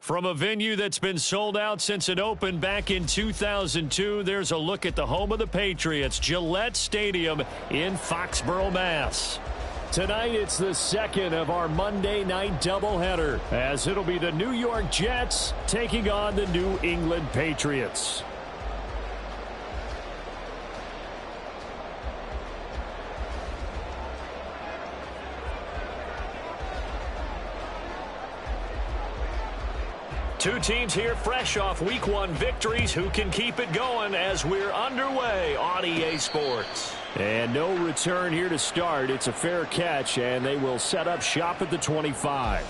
From a venue that's been sold out since it opened back in 2002, there's a look at the home of the Patriots, Gillette Stadium in Foxborough, Mass. Tonight, it's the second of our Monday night doubleheader, as it'll be the New York Jets taking on the New England Patriots. Two teams here fresh off Week 1 victories. Who can keep it going as we're underway on EA Sports? And no return here to start. It's a fair catch, and they will set up shop at the 25.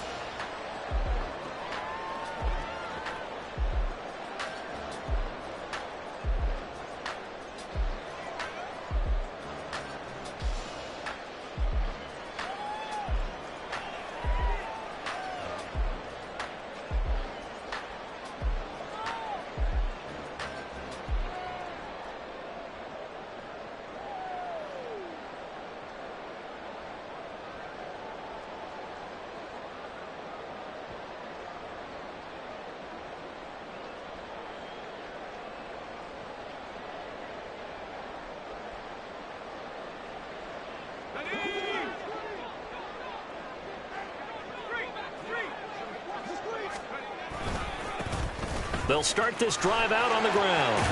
They'll start this drive out on the ground.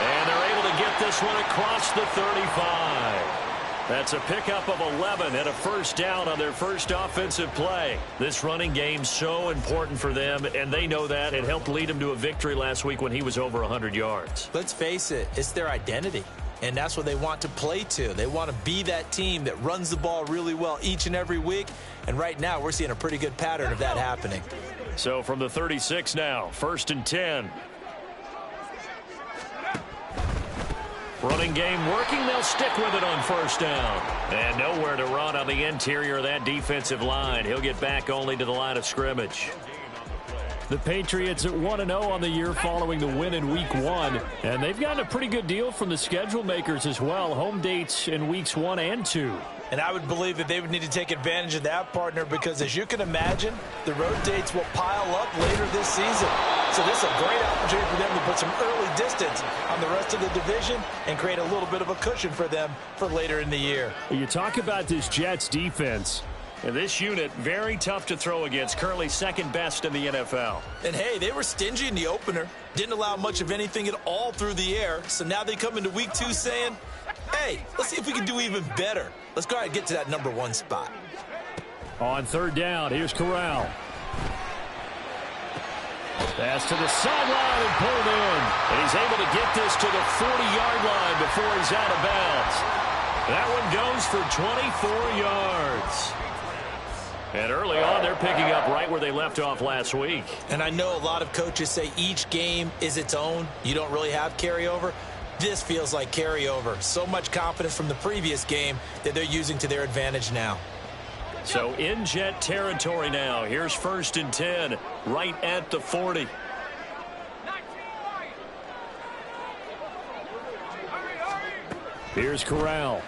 And they're able to get this one across the 35. That's a pickup of 11 and a first down on their first offensive play. This running game's so important for them, and they know that. It helped lead them to a victory last week when he was over 100 yards. Let's face it, it's their identity. And that's what they want to play to. They want to be that team that runs the ball really well each and every week. And right now, we're seeing a pretty good pattern of that happening. So from the 36 now, 1st and 10. Running game working. They'll stick with it on first down. And nowhere to run on the interior of that defensive line. He'll get back only to the line of scrimmage. The Patriots at 1-0 on the year following the win in Week 1. And they've gotten a pretty good deal from the schedule makers as well. Home dates in Weeks 1 and 2. And I would believe that they would need to take advantage of that, partner, because as you can imagine, the road dates will pile up later this season. So this is a great opportunity for them to put some early distance on the rest of the division and create a little bit of a cushion for them for later in the year. You talk about this Jets defense. And this unit, very tough to throw against, currently second best in the NFL. And, hey, they were stingy in the opener, didn't allow much of anything at all through the air. So now they come into Week 2 saying, hey, let's see if we can do even better. Let's go ahead and get to that number 1 spot. On third down, here's Corral. Pass to the sideline and pulled in. And he's able to get this to the 40-yard line before he's out of bounds. That one goes for 24 yards. And early on, they're picking up right where they left off last week. And I know a lot of coaches say each game is its own. You don't really have carryover. This feels like carryover. So much confidence from the previous game that they're using to their advantage now. So in Jet territory now. Here's 1st and 10, right at the 40. Here's Corral.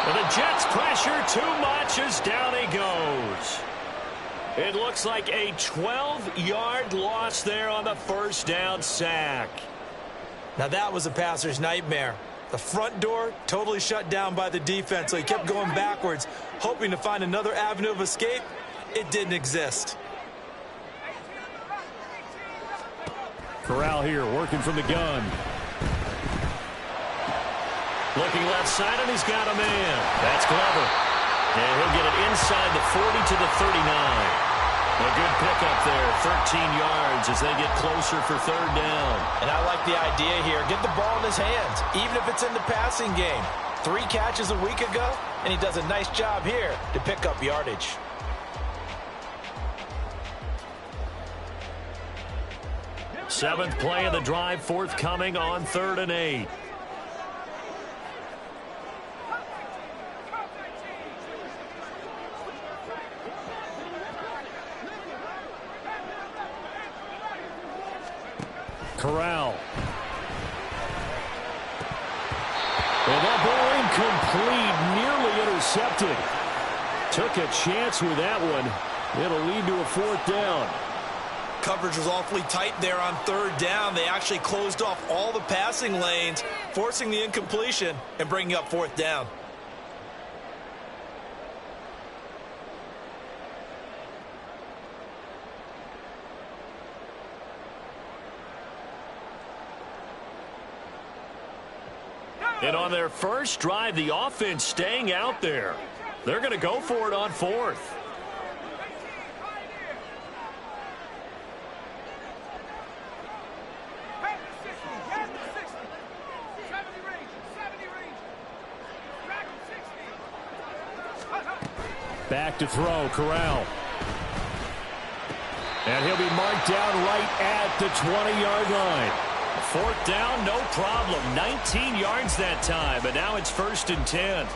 And the Jets pressure too much as down he goes. It looks like a 12-yard loss there on the first down sack. Now that was a passer's nightmare. The front door totally shut down by the defense, so he kept going backwards, hoping to find another avenue of escape. It didn't exist. Corral here working from the gun. Looking left side, and he's got a man. That's Glover. And he'll get it inside the 40 to the 39. A good pickup there, 13 yards as they get closer for third down. And I like the idea here. Get the ball in his hands, even if it's in the passing game. 3 catches a week ago, and he does a nice job here to pick up yardage. Seventh play of the drive forthcoming on 3rd and 8. Corral. And that ball incomplete, nearly intercepted. Took a chance with that one. It'll lead to a 4th down. Coverage was awfully tight there on 3rd down. They actually closed off all the passing lanes, forcing the incompletion and bringing up 4th down. And on their first drive, the offense staying out there. They're going to go for it on 4th. Back to throw, Corral. And he'll be marked down right at the 20-yard line. 4th down, no problem. 19 yards that time, but now it's 1st and 10.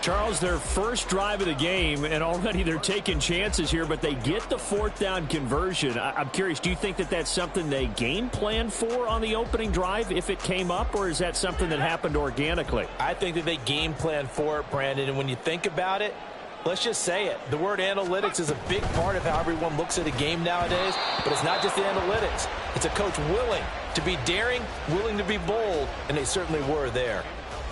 Charles, their first drive of the game, and already they're taking chances here, but they get the 4th down conversion. I'm curious, do you think that that's something they game planned for on the opening drive if it came up, or is that something that happened organically? I think that they game planned for it, Brandon, and when you think about it, let's just say it. The word analytics is a big part of how everyone looks at a game nowadays, but it's not just the analytics. It's a coach willing to be daring, willing to be bold, and they certainly were there.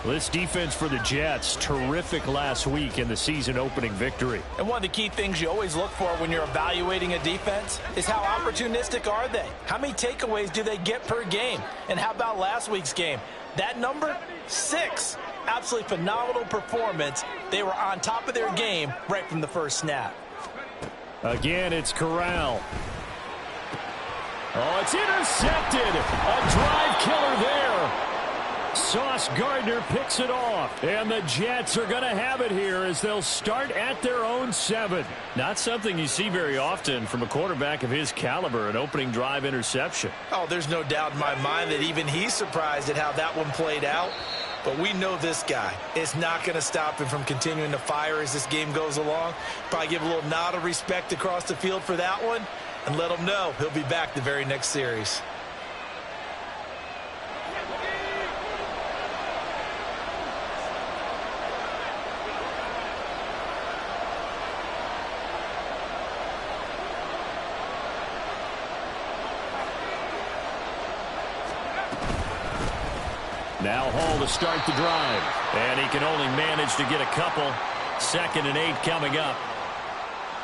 This defense for the Jets, terrific last week in the season-opening victory. And one of the key things you always look for when you're evaluating a defense is how opportunistic are they? How many takeaways do they get per game? And how about last week's game? That number, 6. Absolutely phenomenal performance. They were on top of their game right from the first snap. Again, it's Corral. Oh, it's intercepted. A drive killer there. Sauce Gardner picks it off. And the Jets are going to have it here as they'll start at their own 7. Not something you see very often from a quarterback of his caliber, an opening drive interception. Oh, there's no doubt in my mind that even he's surprised at how that one played out. But we know this guy is not going to stop him from continuing to fire as this game goes along. Probably give a little nod of respect across the field for that one and let him know he'll be back the very next series. Now Hall to start the drive. And he can only manage to get a couple. 2nd and 8 coming up.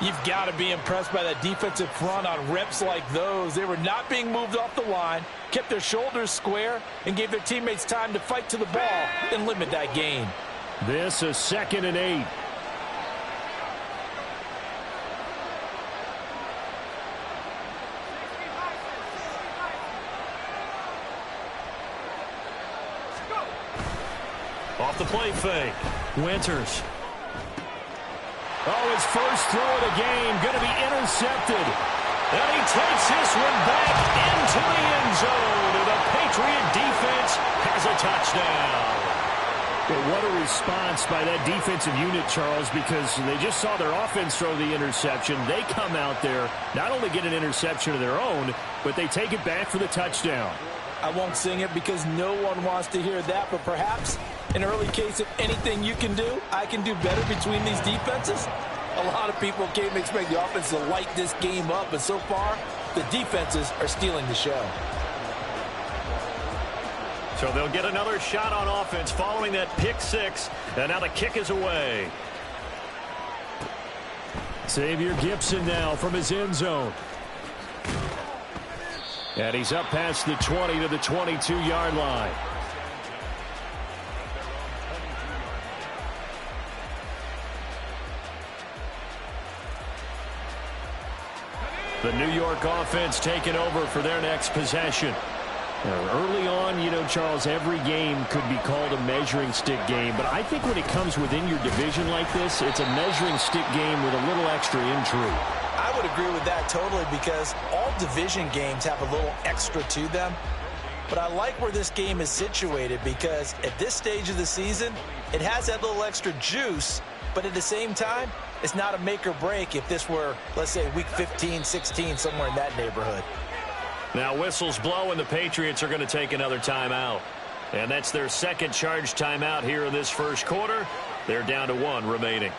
You've got to be impressed by that defensive front on reps like those. They were not being moved off the line, kept their shoulders square, and gave their teammates time to fight to the ball and limit that gain. This is 2nd and 8. Off the play fake. Winters. Oh, his first throw of the game going to be intercepted. And he takes this one back into the end zone. And the Patriot defense has a touchdown. But what a response by that defensive unit, Charles, because they just saw their offense throw the interception. They come out there, not only get an interception of their own, but they take it back for the touchdown. I won't sing it because no one wants to hear that, but perhaps an early case of anything you can do, I can do better between these defenses. A lot of people came to expect the offense to light this game up, but so far, the defenses are stealing the show. So they'll get another shot on offense following that pick 6, and now the kick is away. Xavier Gibson now from his end zone. And he's up past the 20 to the 22-yard line. The New York offense taking over for their next possession. Early on, you know, Charles, every game could be called a measuring stick game. But I think when it comes within your division like this, it's a measuring stick game with a little extra intrigue. I would agree with that totally because all division games have a little extra to them. But I like where this game is situated because at this stage of the season, it has that little extra juice. But at the same time, it's not a make or break if this were, let's say, week 15, 16, somewhere in that neighborhood. Now whistles blow and the Patriots are going to take another timeout. And that's their second charge timeout here in this first quarter. They're down to 1 remaining.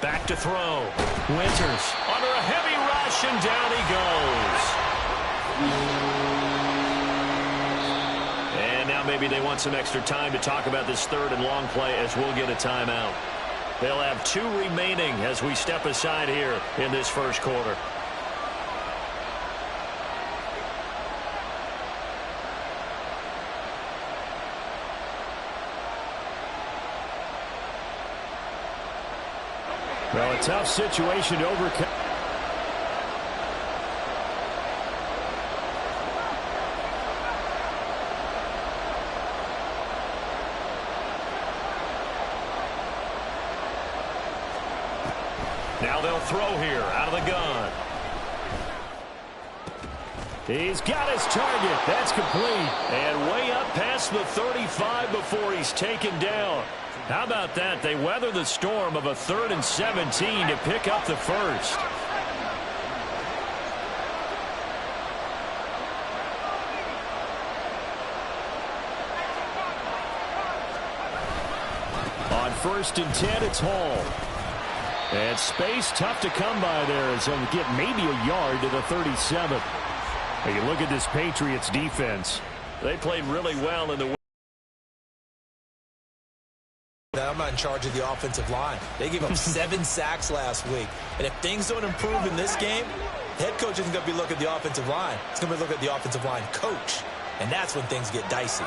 Back to throw. Winters under a heavy rush, and down he goes. And now maybe they want some extra time to talk about this third and long play, as we'll get a timeout. They'll have 2 remaining as we step aside here in this first quarter. Well, a tough situation to overcome. Now they'll throw here out of the gun. He's got his target. That's complete. And way up past the 35 before he's taken down. How about that? They weather the storm of a 3rd and 17 to pick up the first. On 1st and 10, it's Hall. And space tough to come by there as he'll get maybe a yard to the 37. Hey, you look at this Patriots defense. They played really well in the I'm not in charge of the offensive line. They gave up 7 sacks last week. And if things don't improve in this game, the head coach isn't going to be looking at the offensive line. He's going to be looking at the offensive line coach. And that's when things get dicey.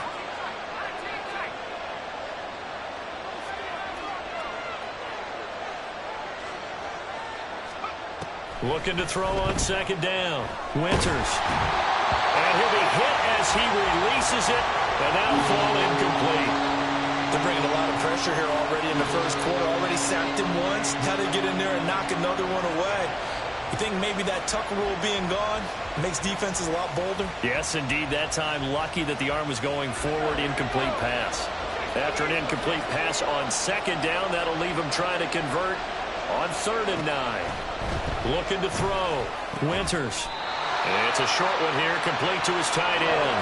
Looking to throw on 2nd down. Winters. And he'll be hit as he releases it. And that'll fall incomplete. They're bringing a lot of pressure here already in the first quarter. Already sacked him once. Got to get in there and knock another one away. You think maybe that Tucker rule being gone makes defenses a lot bolder? Yes, indeed. That time, lucky that the arm was going forward. Incomplete pass. After an incomplete pass on 2nd down, that'll leave him trying to convert on 3rd and 9. Looking to throw. Winters. And it's a short one here, complete to his tight end.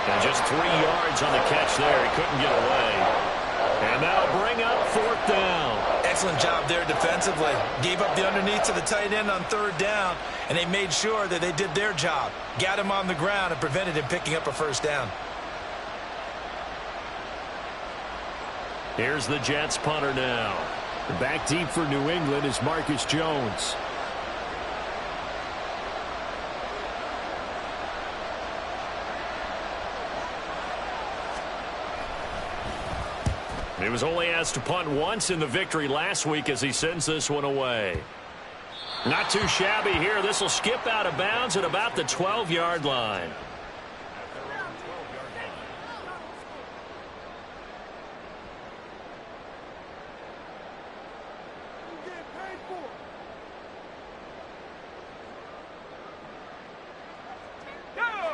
And just 3 yards on the catch there. He couldn't get away. And that'll bring up 4th down. Excellent job there defensively. Gave up the underneath to the tight end on 3rd down, and they made sure that they did their job. Got him on the ground and prevented him picking up a 1st down. Here's the Jets punter now. Back deep for New England is Marcus Jones. He was only asked to punt once in the victory last week as he sends this one away. Not too shabby here. This will skip out of bounds at about the 12-yard line.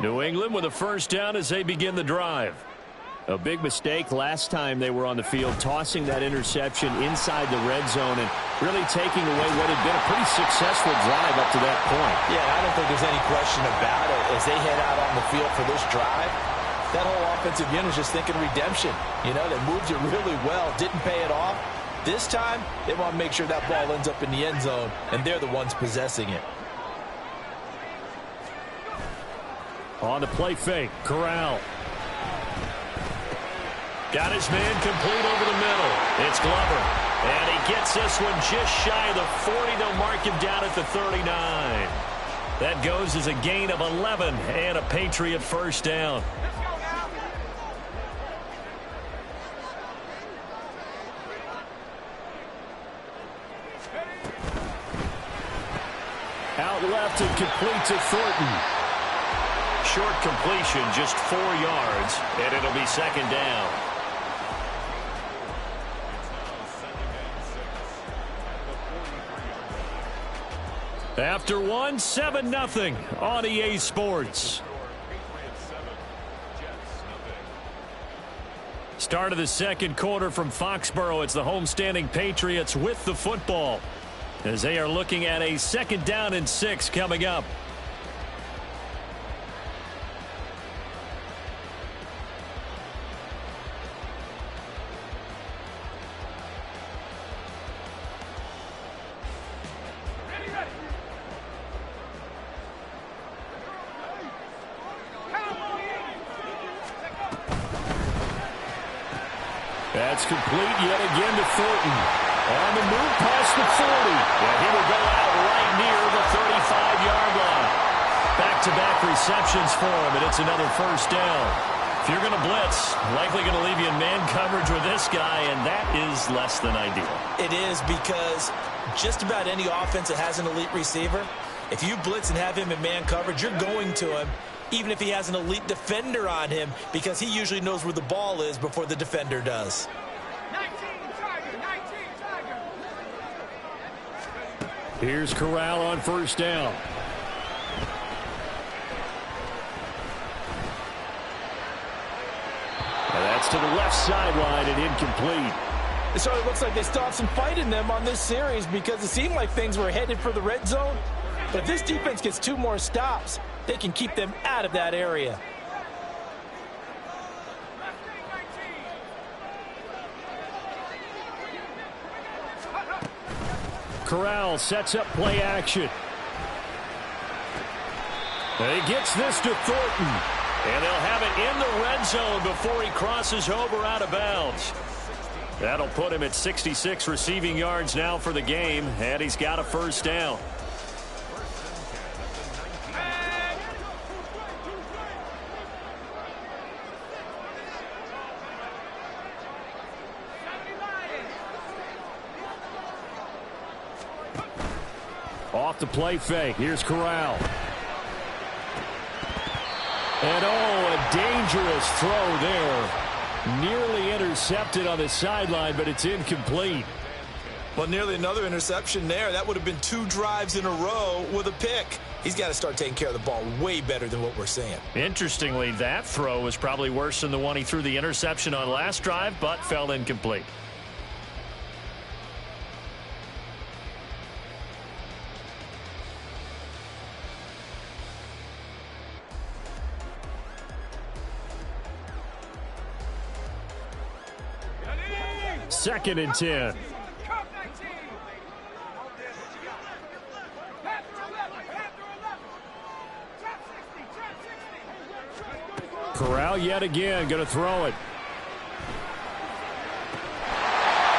New England with a 1st down as they begin the drive. A big mistake last time they were on the field, tossing that interception inside the red zone and really taking away what had been a pretty successful drive up to that point. Yeah, I don't think there's any question about it. As they head out on the field for this drive, that whole offensive unit is just thinking redemption. You know, they moved it really well, didn't pay it off. This time, they want to make sure that ball ends up in the end zone, and they're the ones possessing it. On the play fake, Corral. Got his man complete over the middle. It's Glover. And he gets this one just shy of the 40. They'll mark him down at the 39. That goes as a gain of 11 and a Patriot 1st down. Out left and complete to Thornton. Short completion, just 4 yards, and it'll be 2nd down. After one, 7-0 on EA Sports. Start of the second quarter from Foxborough. It's the homestanding Patriots with the football as they are looking at a 2nd down and 6 coming up. That's complete yet again to Thornton. On the move past the 40. And he will go out right near the 35-yard line. Back-to-back receptions for him, and it's another first down. If you're going to blitz, likely going to leave you in man coverage with this guy, and that is less than ideal. It is, because just about any offense that has an elite receiver, if you blitz and have him in man coverage, you're going to him, even if he has an elite defender on him, because he usually knows where the ball is before the defender does. 19, Tiger, 19, Tiger. Here's Corral on first down. And that's to the left sideline and incomplete. It certainly looks like they still have some fight in them on this series, because it seemed like things were headed for the red zone. But if this defense gets 2 more stops, they can keep them out of that area. Corral sets up play action. And he gets this to Thornton. And they'll have it in the red zone before he crosses over out of bounds. That'll put him at 66 receiving yards now for the game, and he's got a first down. Off the play fake. Here's Corral. And a dangerous throw there. Nearly intercepted on the sideline, but it's incomplete. Well, nearly another interception there. That would have been 2 drives in a row with a pick. He's got to start taking care of the ball way better than what we're seeing. Interestingly, that throw was probably worse than the one he threw the interception on last drive, but fell incomplete. Second and 10. Corral yet again going to throw it.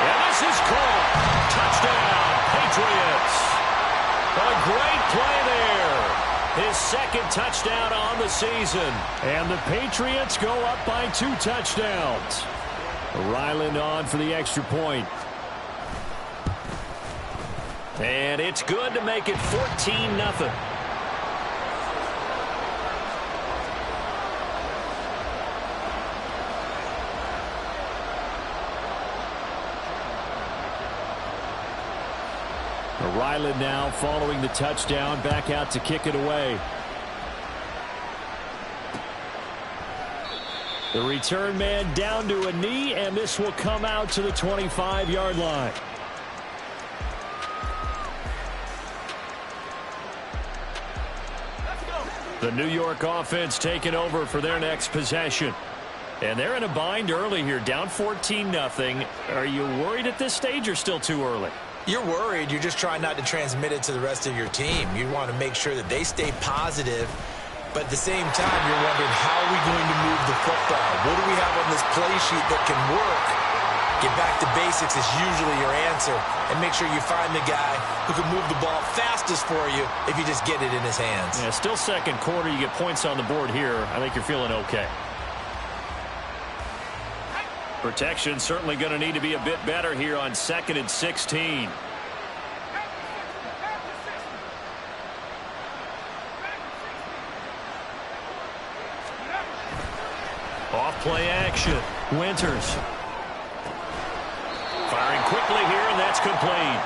And this is caught. Touchdown, Patriots. A great play there. His second touchdown on the season. And the Patriots go up by 2 touchdowns. Ryland on for the extra point. And it's good to make it 14-0. Ryland now following the touchdown, back out to kick it away. The return man down to a knee, and this will come out to the 25-yard line. The New York offense taking over for their next possession. And they're in a bind early here, down 14-0. Are you worried at this stage or still too early? You're worried. You're just trying not to transmit it to the rest of your team. You want to make sure that they stay positive. But at the same time, you're wondering, how are we going to move the football? What do we have on this play sheet that can work? Get back to basics is usually your answer. And make sure you find the guy who can move the ball fastest for you if you just get it in his hands. Yeah, still second quarter. You get points on the board here. I think you're feeling okay. Protection certainly going to need to be a bit better here on 2nd and 16. Off play action. Winters. Firing quickly here, and that's complete.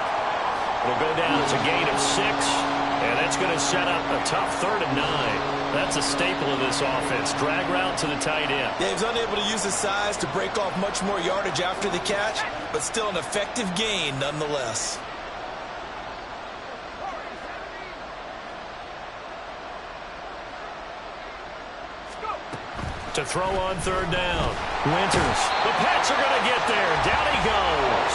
It'll go down as a gain of 6, and that's going to set up a tough 3rd and 9. That's a staple of this offense. Drag route to the tight end. Yeah, he's unable to use his size to break off much more yardage after the catch, but still an effective gain nonetheless. To throw on 3rd down. Winters. The Pats are going to get there. Down he goes.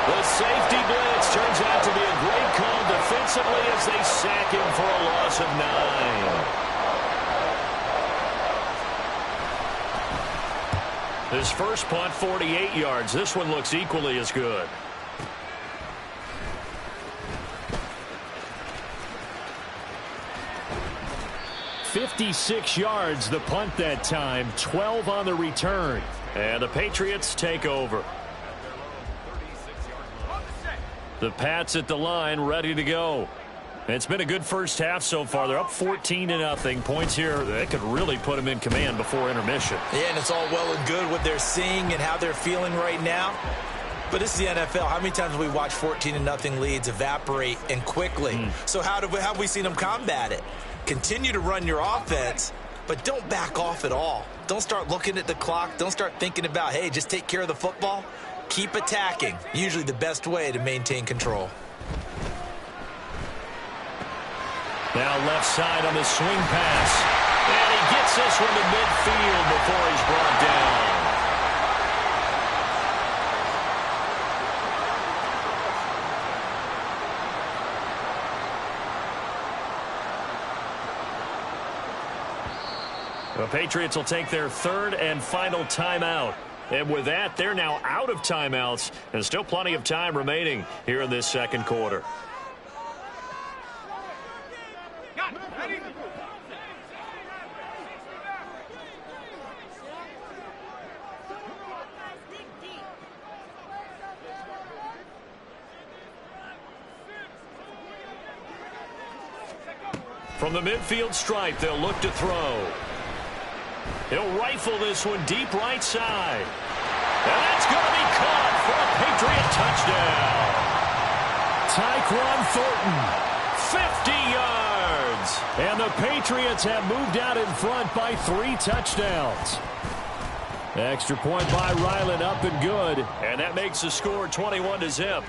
The safety blitz turns out to be a great call defensively as they sack him for a loss of 9. His first punt, 48 yards. This one looks equally as good. "56 yards the punt that time, 12 on the return. And the Patriots take over. The Pats at the line, ready to go. It's been a good first half so far. They're up 14-0. Points here, they could really put them in command before intermission. Yeah, and it's all well and good what they're seeing and how they're feeling right now. But this is the NFL. How many times have we watched 14-0 leads evaporate and quickly? So how have we seen them combat it? Continue to run your offense, but don't back off at all. Don't start looking at the clock. Don't start thinking about, hey, just take care of the football. Keep attacking. Usually the best way to maintain control. Now left side on the swing pass. And he gets this one to midfield before he's brought down. The Patriots will take their third and final timeout. And with that, they're now out of timeouts. And still plenty of time remaining here in this second quarter. From the midfield stripe, they'll look to throw. He'll rifle this one deep right side. And that's going to be caught for a Patriot touchdown. Tyquan Thornton, 50 yards. And the Patriots have moved out in front by 3 touchdowns. Extra point by Ryland, up and good. And that makes the score 21-0.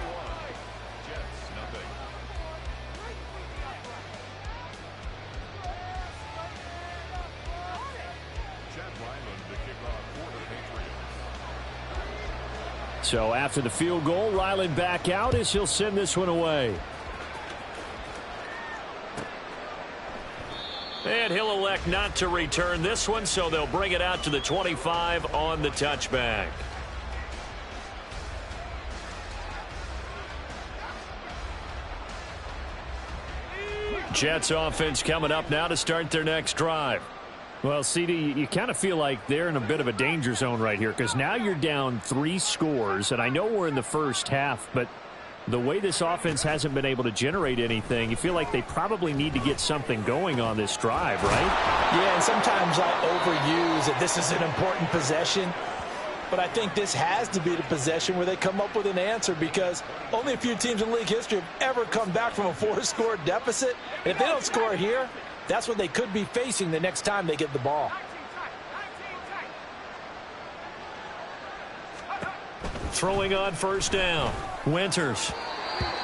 So after the field goal, Ryland back out as he'll send this one away. And he'll elect not to return this one, so they'll bring it out to the 25 on the touchback. Jets offense coming up now to start their next drive. Well, CD, you kind of feel like they're in a bit of a danger zone right here because now you're down 3 scores, and I know we're in the first half, but the way this offense hasn't been able to generate anything, you feel like they probably need to get something going on this drive, right? Yeah, and sometimes I overuse that this is an important possession, but I think this has to be the possession where they come up with an answer because only a few teams in league history have ever come back from a 4-score deficit. And if they don't score here, that's what they could be facing the next time they get the ball. Throwing on first down. Winters.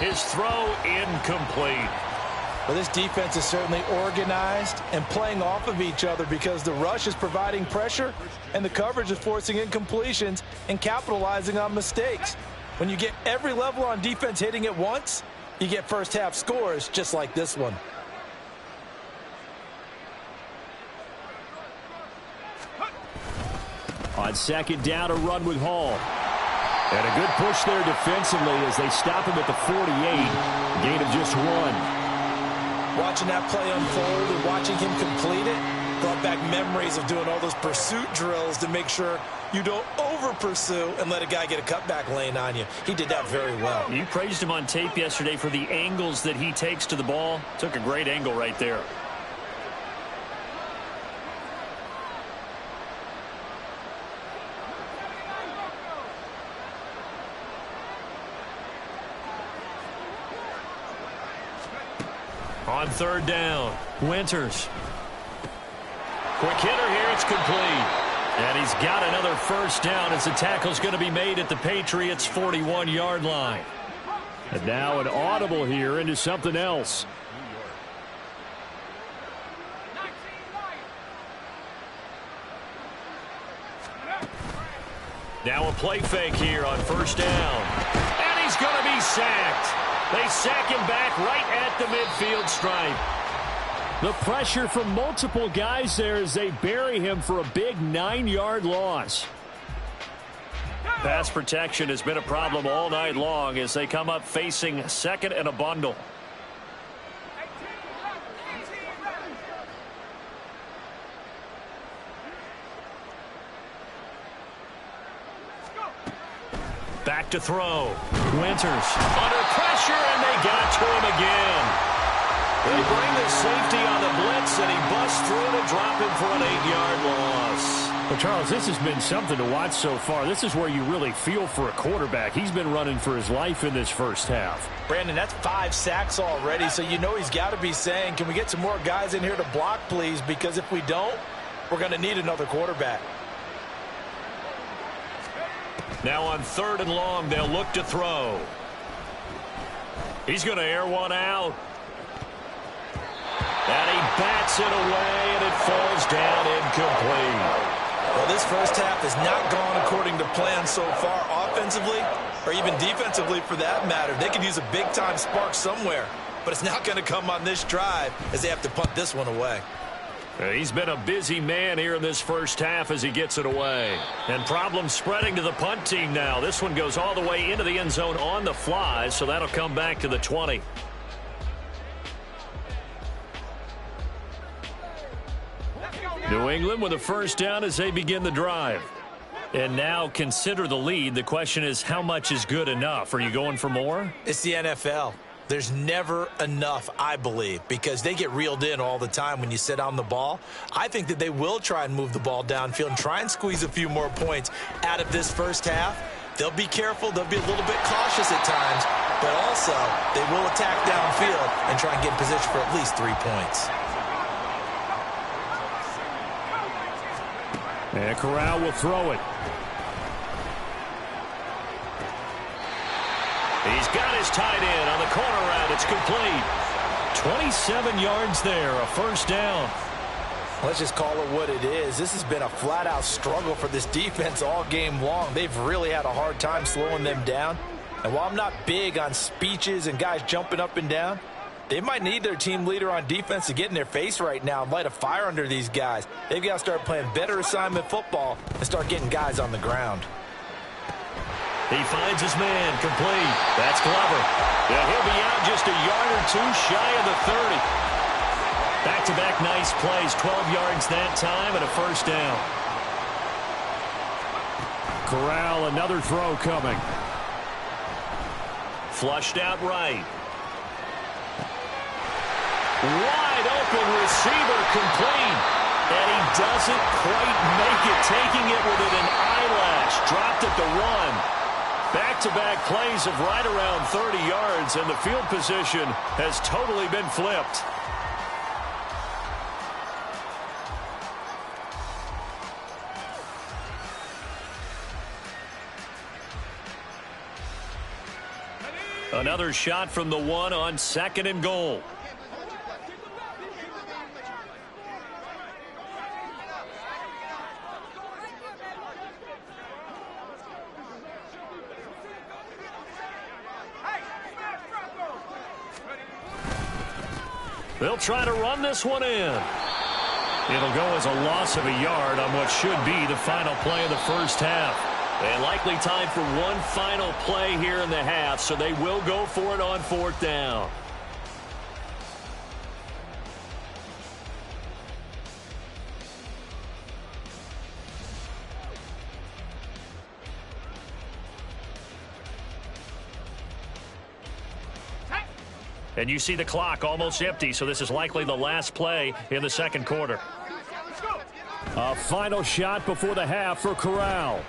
His throw incomplete. Well, this defense is certainly organized and playing off of each other because the rush is providing pressure and the coverage is forcing incompletions and capitalizing on mistakes. When you get every level on defense hitting at once, you get first half scores just like this one. On second down, a run with Hall. And a good push there defensively as they stop him at the 48. Gain of just 1. Watching that play unfold and watching him complete it brought back memories of doing all those pursuit drills to make sure you don't over-pursue and let a guy get a cutback lane on you. He did that very well. You praised him on tape yesterday for the angles that he takes to the ball. Took a great angle right there. On third down, Winters. Quick hitter here, it's complete. And he's got another first down as the tackle's going to be made at the Patriots' 41-yard line. And now an audible here into something else. Now a play fake here on first down. And he's going to be sacked. They sack him back right at the midfield stripe. The pressure from multiple guys there as they bury him for a big 9-yard loss. Pass protection has been a problem all night long as they come up facing second and a bundle. Back to throw. Winters under pressure, and they got to him again. They bring the safety on the blitz, and he busts through to drop him for an 8-yard loss. Well, Charles, this has been something to watch so far. This is where you really feel for a quarterback. He's been running for his life in this first half. Brandon, that's 5 sacks already, so you know he's got to be saying, can we get some more guys in here to block, please? Because if we don't, we're going to need another quarterback. Now on 3rd and long, they'll look to throw. He's going to air one out. And he bats it away, and it falls down incomplete. Well, this first half has not gone according to plan so far offensively or even defensively for that matter. They could use a big-time spark somewhere, but it's not going to come on this drive as they have to punt this one away. He's been a busy man here in this first half as he gets it away. And problems spreading to the punt team now. This one goes all the way into the end zone on the fly, so that'll come back to the 20. New England with a first down as they begin the drive. And now consider the lead. The question is, how much is good enough? Are you going for more? It's the NFL. There's never enough, I believe, because they get reeled in all the time when you sit on the ball. I think that they will try and move the ball downfield and try and squeeze a few more points out of this first half. They'll be careful. They'll be a little bit cautious at times, but also they will attack downfield and try and get in position for at least 3 points. And Corral will throw it. He's got his tight end on the corner route. It's complete. 27 yards there, a first down. Let's just call it what it is. This has been a flat-out struggle for this defense all game long. They've really had a hard time slowing them down. And while I'm not big on speeches and guys jumping up and down, they might need their team leader on defense to get in their face right now and light a fire under these guys. They've got to start playing better assignment football and start getting guys on the ground. He finds his man, complete. That's Glover. Yeah, he'll be out just a yard or two shy of the 30. Back-to-back nice plays, 12 yards that time and a first down. Corral, another throw coming. Flushed out right. Wide open receiver, complete. And he doesn't quite make it, taking it within an eyelash. Dropped at the 1. Back-to-back plays of right around 30 yards, and the field position has totally been flipped. Another shot from the 1 on 2nd and goal. They'll try to run this one in. It'll go as a loss of a yard on what should be the final play of the first half. And likely time for one final play here in the half, so they will go for it on 4th down. And you see the clock almost empty, so this is likely the last play in the second quarter. A final shot before the half for Corral.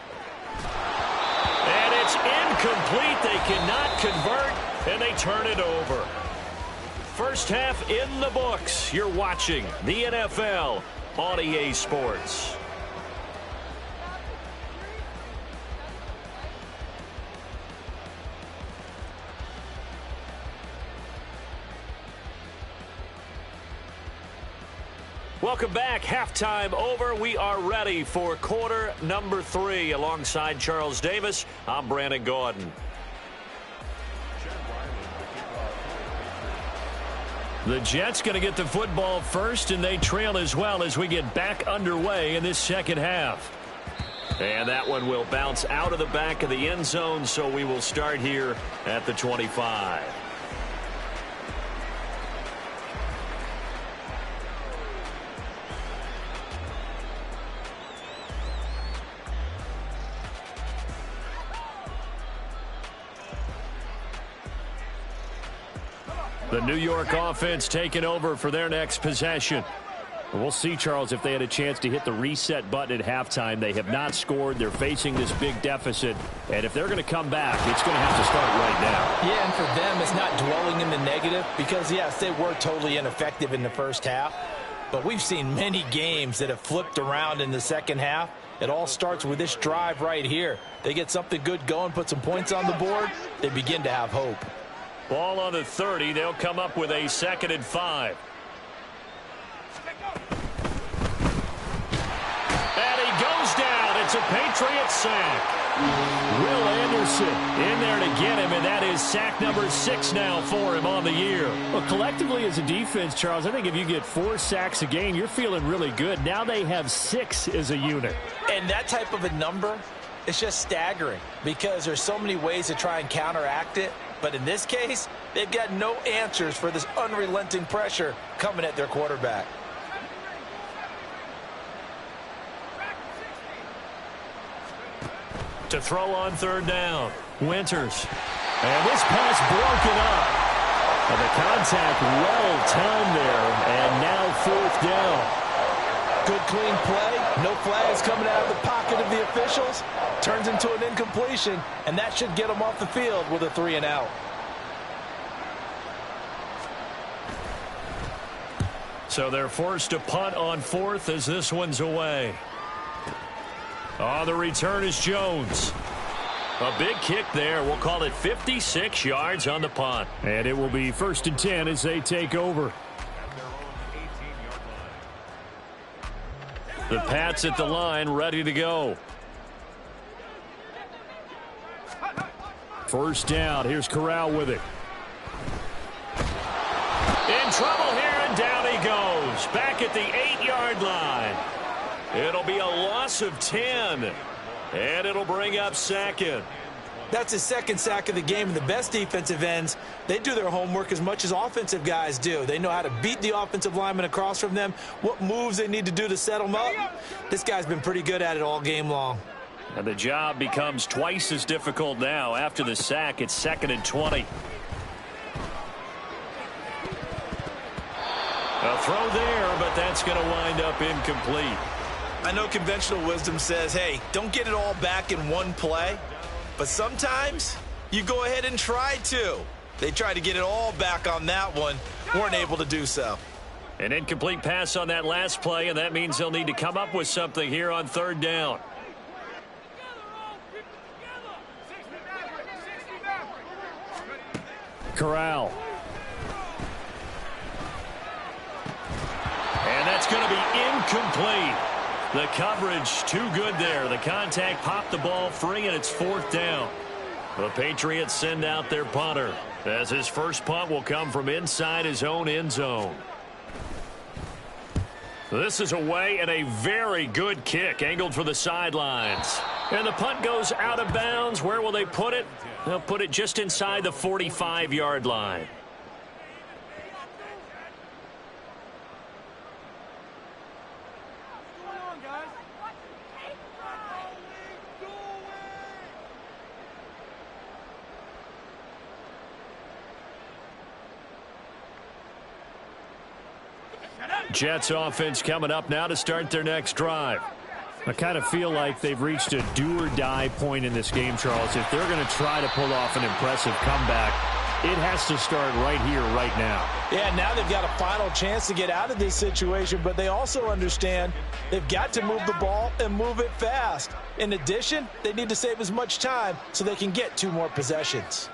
And it's incomplete. They cannot convert, and they turn it over. First half in the books. You're watching the NFL on EA Sports. Welcome back. Halftime over. We are ready for quarter number 3. Alongside Charles Davis, I'm Brandon Gordon. The Jets going to get the football first, and they trail as well as we get back underway in this second half. And that one will bounce out of the back of the end zone, so we will start here at the 25. The New York offense taking over for their next possession. We'll see, Charles, if they had a chance to hit the reset button at halftime. They have not scored. They're facing this big deficit. And if they're going to come back, it's going to have to start right now. Yeah, and for them, it's not dwelling in the negative because, yes, they were totally ineffective in the first half. But we've seen many games that have flipped around in the second half. It all starts with this drive right here. They get something good going, put some points on the board, they begin to have hope. Ball on the 30. They'll come up with a 2nd and 5. And he goes down. It's a Patriots sack. Will Anderson in there to get him, and that is sack number 6 now for him on the year. Well, collectively as a defense, Charles, I think if you get 4 sacks a game, you're feeling really good. Now they have 6 as a unit. And that type of a number, it's just staggering because there's so many ways to try and counteract it. But in this case, they've got no answers for this unrelenting pressure coming at their quarterback. To throw on 3rd down, Winters. And this pass broken up. And the contact well timed there, and now 4th down. Good clean play, no flags coming out of the pocket of the officials. Turns into an incompletion, and that should get them off the field with a 3 and out. So they're forced to punt on 4th as this one's away. On the return is Jones. A big kick there. We'll call it 56 yards on the punt. And it will be 1st and 10 as they take over. The Pats at the line, ready to go. 1st down. Here's Corral with it. In trouble here, and down he goes. Back at the 8-yard line. It'll be a loss of 10. And it'll bring up 2nd. That's his 2nd sack of the game. And the best defensive ends, they do their homework as much as offensive guys do. They know how to beat the offensive lineman across from them, what moves they need to do to set them up. This guy's been pretty good at it all game long. And the job becomes twice as difficult now. After the sack, it's 2nd and 20. A throw there, but that's going to wind up incomplete. I know conventional wisdom says, hey, don't get it all back in one play. But sometimes you go ahead and try to. They tried to get it all back on that one. Weren't able to do so. An incomplete pass on that last play, and that means they'll need to come up with something here on 3rd down. Corral. And that's going to be incomplete. The coverage too good there. The contact popped the ball free, and it's 4th down. The Patriots send out their punter, as his first punt will come from inside his own end zone. This is away, and a very good kick angled for the sidelines. And the punt goes out of bounds. Where will they put it? They'll put it just inside the 45-yard line. Jets offense coming up now to start their next drive. I kind of feel like they've reached a do-or-die point in this game, Charles. If they're going to try to pull off an impressive comeback, it has to start right here, right now. Yeah, now they've got a final chance to get out of this situation, but they also understand they've got to move the ball and move it fast. In addition, they need to save as much time so they can get 2 more possessions.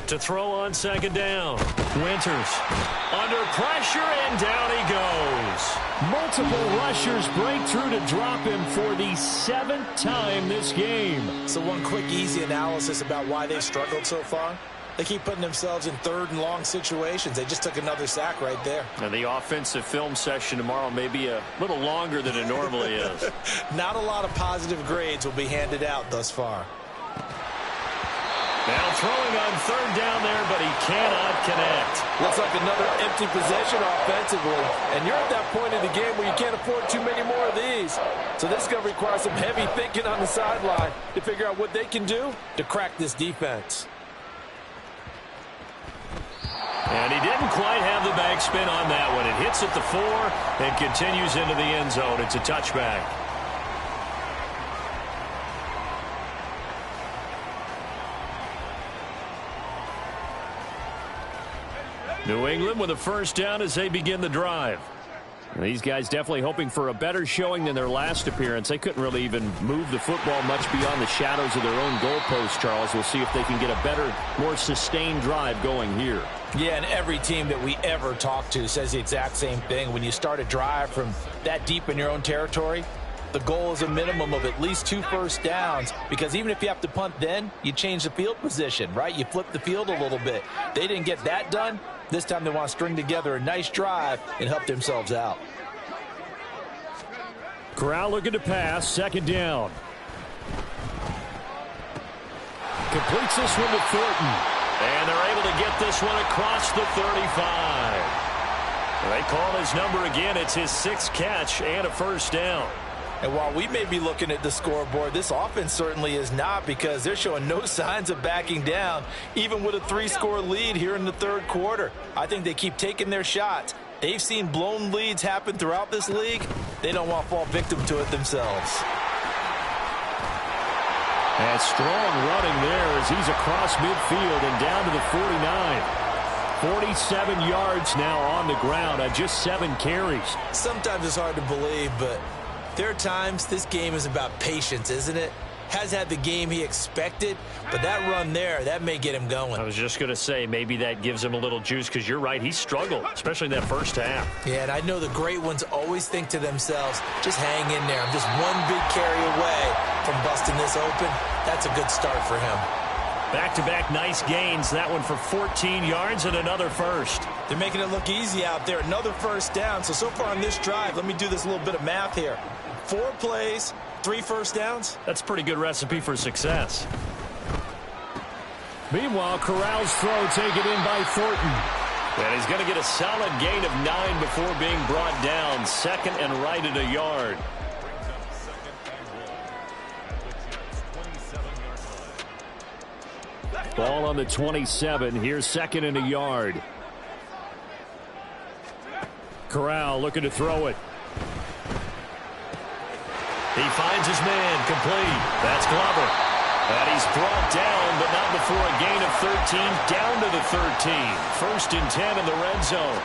To throw on 2nd down. Winters under pressure, and down he goes. goes. Multiple rushers break through to drop him for the 7th time this game. So one quick, easy analysis about why they've struggled so far. They keep putting themselves in 3rd and long situations. They just took another sack right there. And the offensive film session tomorrow may be a little longer than it normally is. Not a lot of positive grades will be handed out thus far. Now throwing on 3rd down there, but he cannot connect. Looks like another empty possession offensively. And you're at that point in the game where you can't afford too many more of these. So this is going to require some heavy thinking on the sideline to figure out what they can do to crack this defense. And he didn't quite have the backspin on that one. It hits at the 4 and continues into the end zone. It's a touchback. New England with a 1st down as they begin the drive. These guys definitely hoping for a better showing than their last appearance. They couldn't really even move the football much beyond the shadows of their own goalpost, Charles. We'll see if they can get a better, more sustained drive going here. Yeah, and every team that we ever talk to says the exact same thing. When you start a drive from that deep in your own territory, the goal is a minimum of at least 2 first downs, because even if you have to punt then, you change the field position, right? You flip the field a little bit. They didn't get that done. This time they want to string together a nice drive and help themselves out. Corral looking to pass, 2nd down. Completes this one to Thornton. And they're able to get this one across the 35. They call his number again. It's his 6th catch and a 1st down. And while we may be looking at the scoreboard, this offense certainly is not, because they're showing no signs of backing down, even with a 3-score lead here in the 3rd quarter. I think they keep taking their shots. They've seen blown leads happen throughout this league. They don't want to fall victim to it themselves. And strong running there as he's across midfield and down to the 49. 47 yards now on the ground on just 7 carries. Sometimes it's hard to believe, but there are times this game is about patience, isn't it? Has had the game he expected, but that run there, that may get him going. I was just going to say, maybe that gives him a little juice, because you're right, he struggled, especially in that 1st half. Yeah, and I know the great ones always think to themselves, just hang in there. I'm just one big carry away from busting this open. That's a good start for him. Back-to-back nice gains. That one for 14 yards and another 1st. They're making it look easy out there. Another 1st down. So far on this drive, let me do this little bit of math here. 4 plays, 3 1st downs. That's a pretty good recipe for success. Meanwhile, Corral's throw taken in by Thornton. And he's going to get a solid gain of 9 before being brought down. 2nd and right at a yard. Ball on the 27. Here's 2nd and a yard. Corral looking to throw it. He finds his man, complete. That's Glover. And he's brought down, but not before a gain of 13, down to the 13. 1st and 10 in the red zone.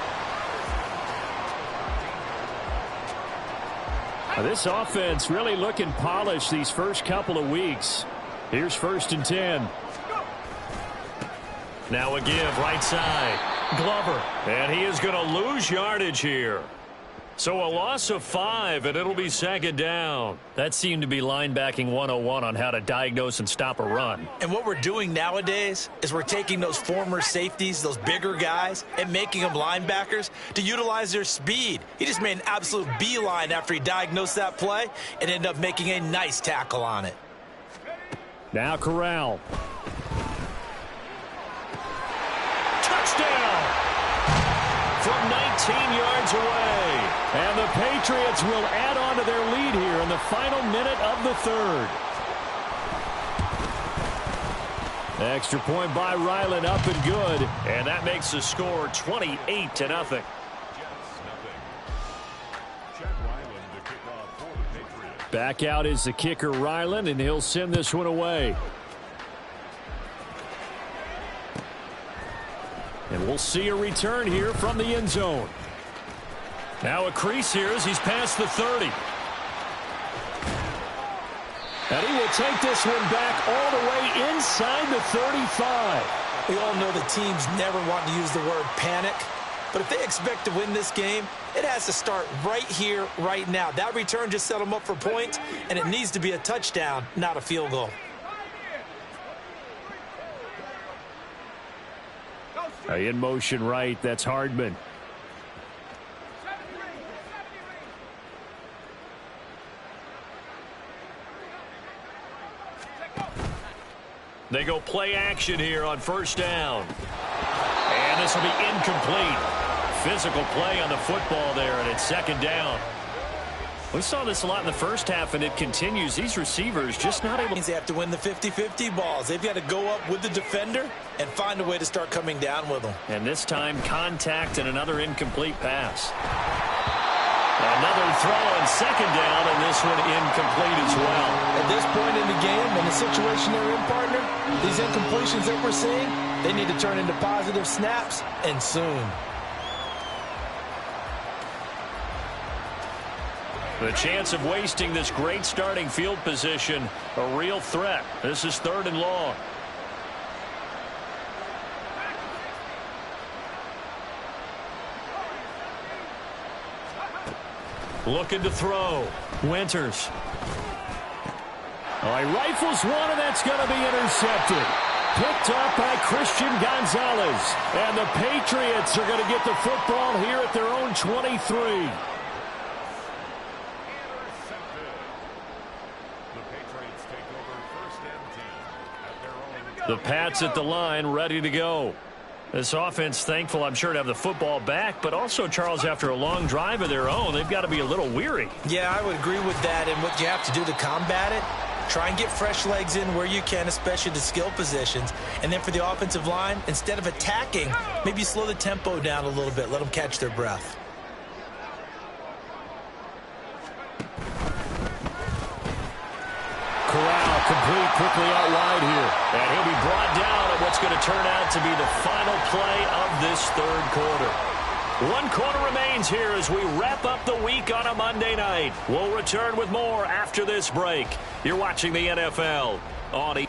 Now, this offense really looking polished these first couple of weeks. Here's 1st and 10. Now a give, right side. Glover. And he is going to lose yardage here. So a loss of 5, and it'll be 2nd down. That seemed to be linebacking 101 on how to diagnose and stop a run. And what we're doing nowadays is we're taking those former safeties, those bigger guys, and making them linebackers to utilize their speed. He just made an absolute beeline after he diagnosed that play and ended up making a nice tackle on it. Now Corral. Touchdown! From 19 yards away. And the Patriots will add on to their lead here in the final minute of the 3rd. Extra point by Ryland, up and good. And that makes the score 28-0. Back out is the kicker, Ryland, and he'll send this one away. And we'll see a return here from the end zone. Now a crease here as he's past the 30. And he will take this one back all the way inside the 35. We all know the teams never want to use the word panic, But if they expect to win this game, it has to start right here, right now. That return just set them up for points, and it needs to be a touchdown, not a field goal. In motion right, that's Hardman. They go play action here on first down. And this will be incomplete. Physical play on the football there, and it's second down. We saw this a lot in the first half, and it continues. These receivers just not able. They have to win the 50-50 balls. They've got to go up with the defender and find a way to start coming down with them. And this time, contact and another incomplete pass. Another throw on second down, and this one incomplete as well. At this point in the game, in the situation they're in, partner, these incompletions that we're seeing, they need to turn into positive snaps, and soon. The chance of wasting this great starting field position, a real threat. This is 3rd and long. Looking to throw. Winters. All right, rifles one, and that's going to be intercepted. Picked up by Christian Gonzalez. And the Patriots are going to get the football here at their own 23. The Pats at the line, ready to go. This offense, thankful, I'm sure, to have the football back, but also, Charles, after a long drive of their own, they've got to be a little weary. Yeah, I would agree with that, and what you have to do to combat it, try and get fresh legs in where you can, especially the skill positions, and then for the offensive line, instead of attacking, maybe slow the tempo down a little bit, let them catch their breath. Corral complete quickly out wide here. And he'll be brought down at what's going to turn out to be the final play of this 3rd quarter. 1 quarter remains here as we wrap up the week on a Monday night. We'll return with more after this break. You're watching the NFL on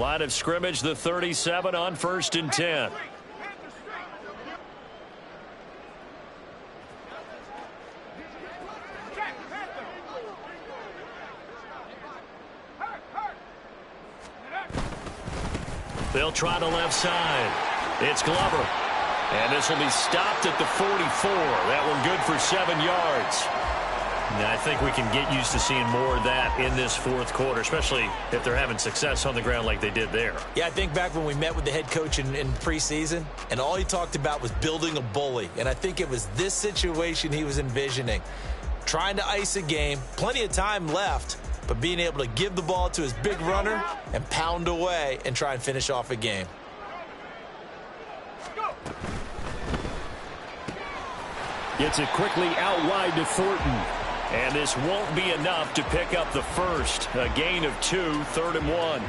line of scrimmage, the 37 on 1st and 10. They'll try the left side. It's Glover. And this will be stopped at the 44. That one good for 7 yards. And I think we can get used to seeing more of that in this 4th quarter, especially if they're having success on the ground like they did there. Yeah, I think back when we met with the head coach in preseason, and all he talked about was building a bully. And I think it was this situation he was envisioning. Trying to ice a game, plenty of time left, but being able to give the ball to his big runner and pound away and try and finish off a game. Gets it quickly out wide to Thornton. And this won't be enough to pick up the first. A gain of 2, 3rd and 1.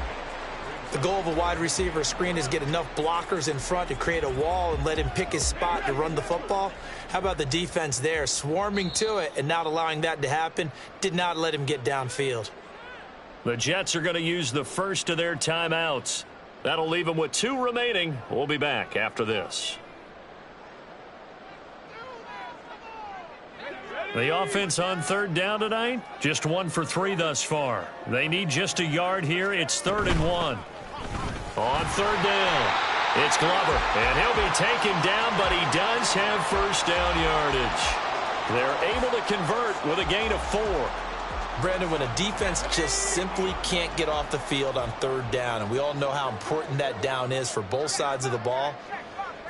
The goal of a wide receiver screen is get enough blockers in front to create a wall and let him pick his spot to run the football. How about the defense there, swarming to it and not allowing that to happen? Did not let him get downfield. The Jets are going to use the first of their timeouts. That'll leave them with 2 remaining. We'll be back after this. The offense on 3rd down tonight, just 1 for 3 thus far. They need just a yard here. It's 3rd and 1. On 3rd down, it's Glover, and he'll be taken down, but he does have first down yardage. They're able to convert with a gain of 4. Brandon, when a defense just simply can't get off the field on 3rd down, and we all know how important that down is for both sides of the ball,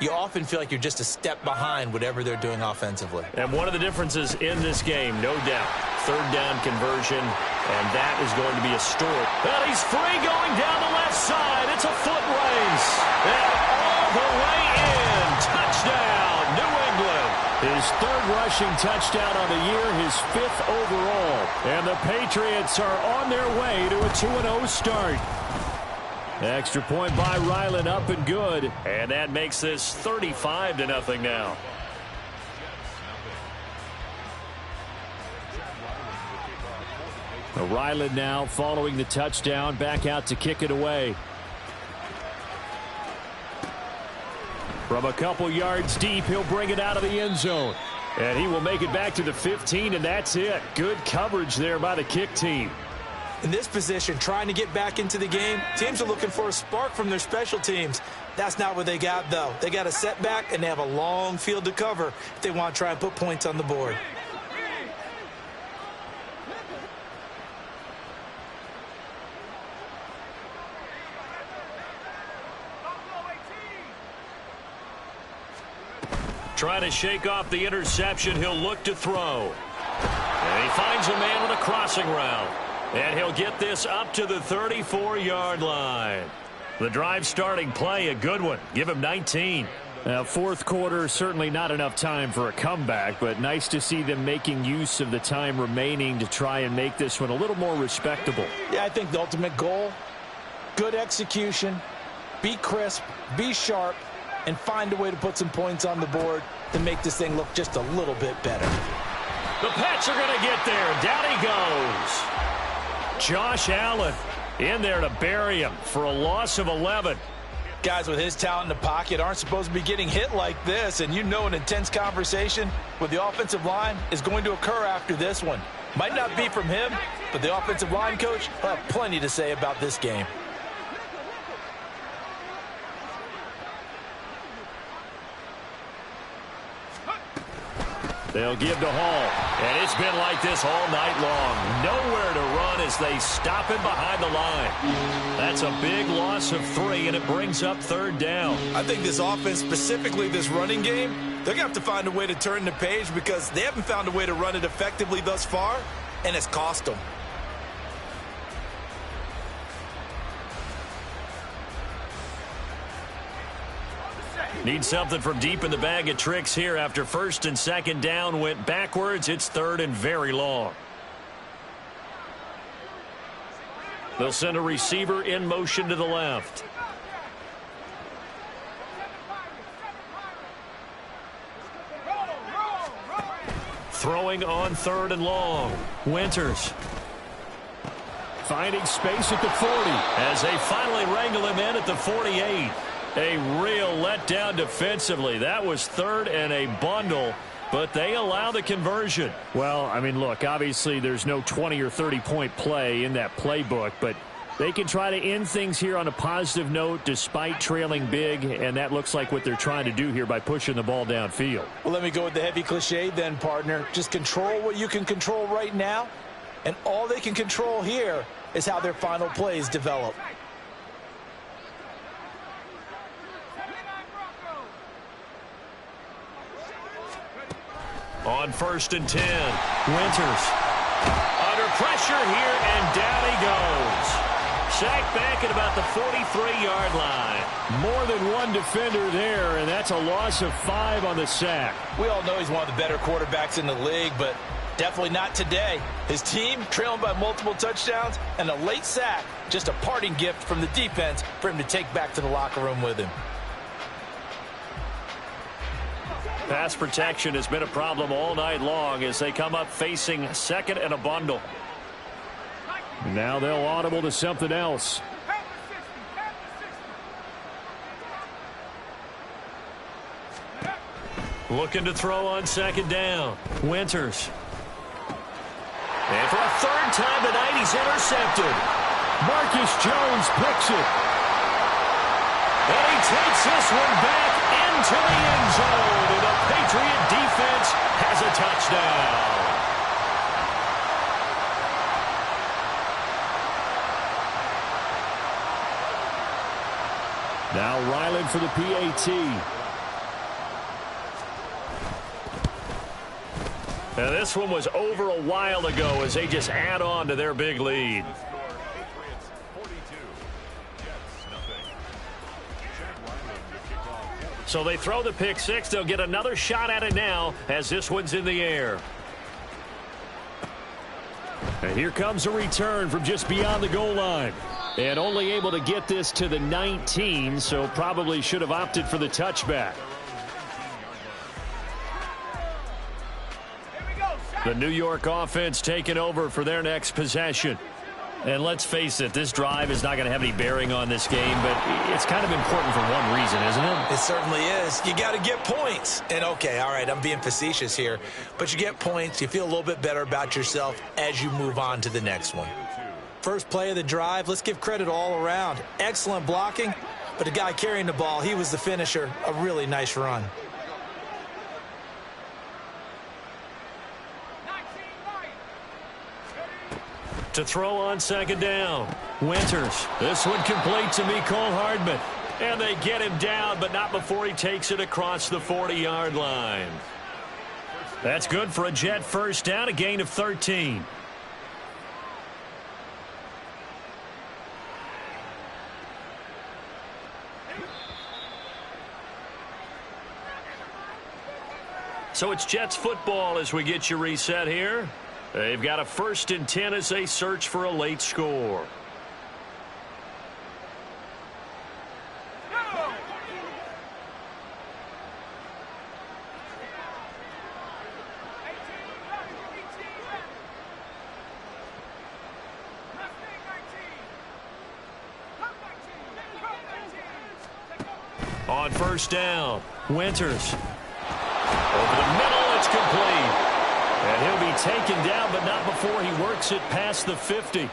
you often feel like you're just a step behind whatever they're doing offensively. And one of the differences in this game, no doubt, 3rd down conversion, and that is going to be a story. Well, he's free going down the left side. It's a foot race. And all the way in. Touchdown, New England. His third rushing touchdown on the year, his 5th overall. And the Patriots are on their way to a 2-0 start. Extra point by Ryland, up and good. And that makes this 35-0 now. Ryland now following the touchdown, back out to kick it away. From a couple yards deep, he'll bring it out of the end zone. And he will make it back to the 15, and that's it. Good coverage there by the kick team. In this position, trying to get back into the game, teams are looking for a spark from their special teams. That's not what they got, though. They got a setback, and they have a long field to cover if they want to try and put points on the board. Trying to shake off the interception, he'll look to throw. And he finds a man with a crossing route. And he'll get this up to the 34-yard line. The drive starting play, a good one. Give him 19. Fourth quarter, certainly not enough time for a comeback, but nice to see them making use of the time remaining to try and make this one a little more respectable. Yeah, I think the ultimate goal, good execution, be crisp, be sharp, and find a way to put some points on the board to make this thing look just a little bit better. The Pats are going to get there. Down he goes. Josh Allen in there to bury him for a loss of 11. Guys with his talent in the pocket aren't supposed to be getting hit like this, and you know an intense conversation with the offensive line is going to occur after this one. Might not be from him, but the offensive line coach will have plenty to say about this game. They'll give to Hall. And it's been like this all night long. Nowhere to run as they stop him behind the line. That's a big loss of 3, and it brings up 3rd down. I think this offense, specifically this running game, they're going to have to find a way to turn the page because they haven't found a way to run it effectively thus far, and it's cost them. Need something from deep in the bag of tricks here after 1st and 2nd down went backwards. It's 3rd and very long. They'll send a receiver in motion to the left. Throwing on 3rd and long. Winters. Finding space at the 40 as they finally wrangle him in at the 48. A real letdown defensively. That was 3rd and a bundle, but they allow the conversion. Well, I mean, look, obviously there's no 20 or 30-point play in that playbook, but they can try to end things here on a positive note despite trailing big, and that looks like what they're trying to do here by pushing the ball downfield. Well, let me go with the heavy cliche then, partner. Just control what you can control right now, and all they can control here is how their final plays develop. On 1st and 10, Winters. Under pressure here, and down he goes. Sacked back at about the 43-yard line. More than one defender there, and that's a loss of 5 on the sack. We all know he's one of the better quarterbacks in the league, but definitely not today. His team trailing by multiple touchdowns, and a late sack, just a parting gift from the defense for him to take back to the locker room with him. Pass protection has been a problem all night long as they come up facing 2nd and a bundle. Now they'll audible to something else. Looking to throw on 2nd down. Winters. And for a 3rd time tonight, he's intercepted. Marcus Jones picks it. And he takes this one back into the end zone. And the Patriot defense has a touchdown. Now Ryland for the PAT. Now this one was over a while ago as they just add on to their big lead. So they throw the pick six. They'll get another shot at it now as this one's in the air. And here comes a return from just beyond the goal line. And only able to get this to the 19, so probably should have opted for the touchback. The New York offense taking over for their next possession. And let's face it, this drive is not going to have any bearing on this game, but it's kind of important for one reason, isn't it? It certainly is. You got to get points. And, okay, all right, I'm being facetious here, but you get points, you feel a little bit better about yourself as you move on to the next one. First play of the drive, let's give credit all around. Excellent blocking, but the guy carrying the ball, he was the finisher. A really nice run. To throw on second down. Winters. This one complete to Mecole Hardman. And they get him down, but not before he takes it across the 40-yard line. That's good for a Jet first down, a gain of 13. So it's Jets football as we get you reset here. They've got a 1st and 10 as they search for a late score. On first down, Winters. Over the middle, it's complete. And he'll be taken down, but not before he works it past the 50.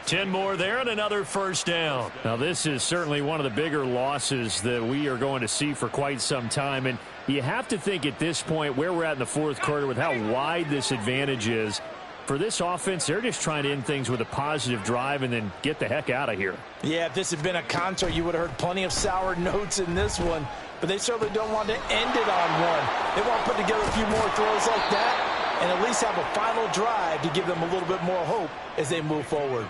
10 more there and another first down. Now, this is certainly one of the bigger losses that we are going to see for quite some time. And you have to think at this point where we're at in the fourth quarter with how wide this advantage is. For this offense, they're just trying to end things with a positive drive and then get the heck out of here. Yeah, if this had been a concert, you would have heard plenty of sour notes in this one. But they certainly don't want to end it on one. They want to put together a few more throws like that and at least have a final drive to give them a little bit more hope as they move forward.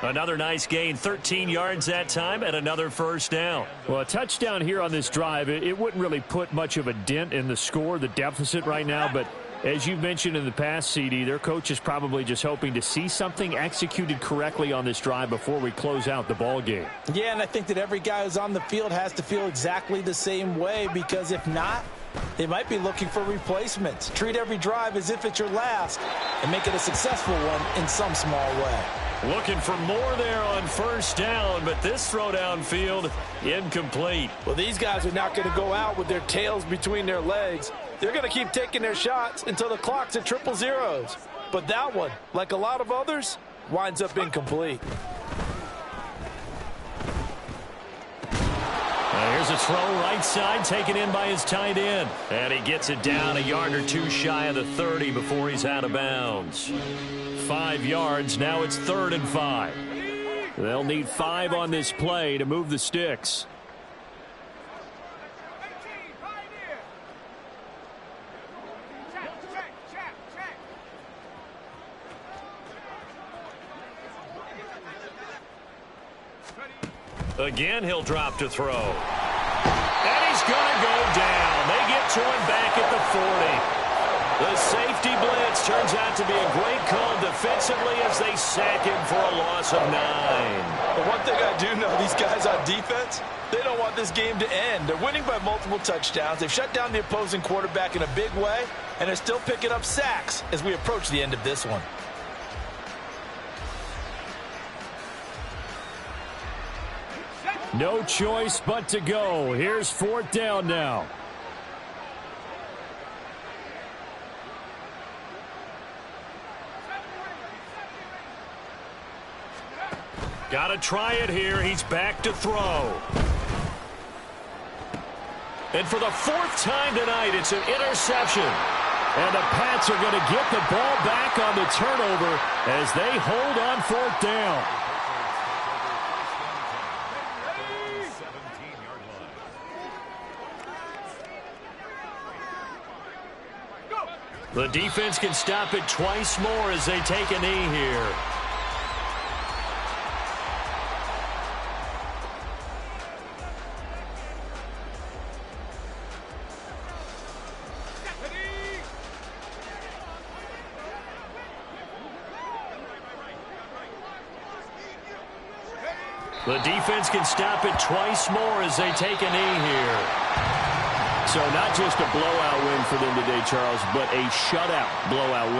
Another nice gain, 13 yards that time, and another first down. Well, a touchdown here on this drive, it wouldn't really put much of a dent in the score, the deficit right now, but as you've mentioned in the past, CD, their coach is probably just hoping to see something executed correctly on this drive before we close out the ball game. Yeah, and I think that every guy who's on the field has to feel exactly the same way, because if not, they might be looking for replacements. Treat every drive as if it's your last and make it a successful one in some small way. Looking for more there on first down, but this throw downfield incomplete. Well, these guys are not going to go out with their tails between their legs. They're going to keep taking their shots until the clock's at 000. But that one, like a lot of others, winds up incomplete. Here's a throw right side, taken in by his tight end. And he gets it down a yard or two shy of the 30 before he's out of bounds. 5 yards, now it's 3rd and 5. They'll need 5 on this play to move the sticks. Again, he'll drop to throw. And he's going to go down. They get to him back at the 40. The safety blitz turns out to be a great call defensively as they sack him for a loss of 9. But one thing I do know, these guys on defense, they don't want this game to end. They're winning by multiple touchdowns. They've shut down the opposing quarterback in a big way, and they're still picking up sacks as we approach the end of this one. No choice but to go. Here's 4th down now. Got to try it here. He's back to throw. And for the 4th time tonight, it's an interception. And the Pats are going to get the ball back on the turnover as they hold on 4th down. The defense can stop it twice more as they take a knee here. The defense can stop it twice more as they take a knee here. So not just a blowout win for them today, Charles, but a shutout blowout win.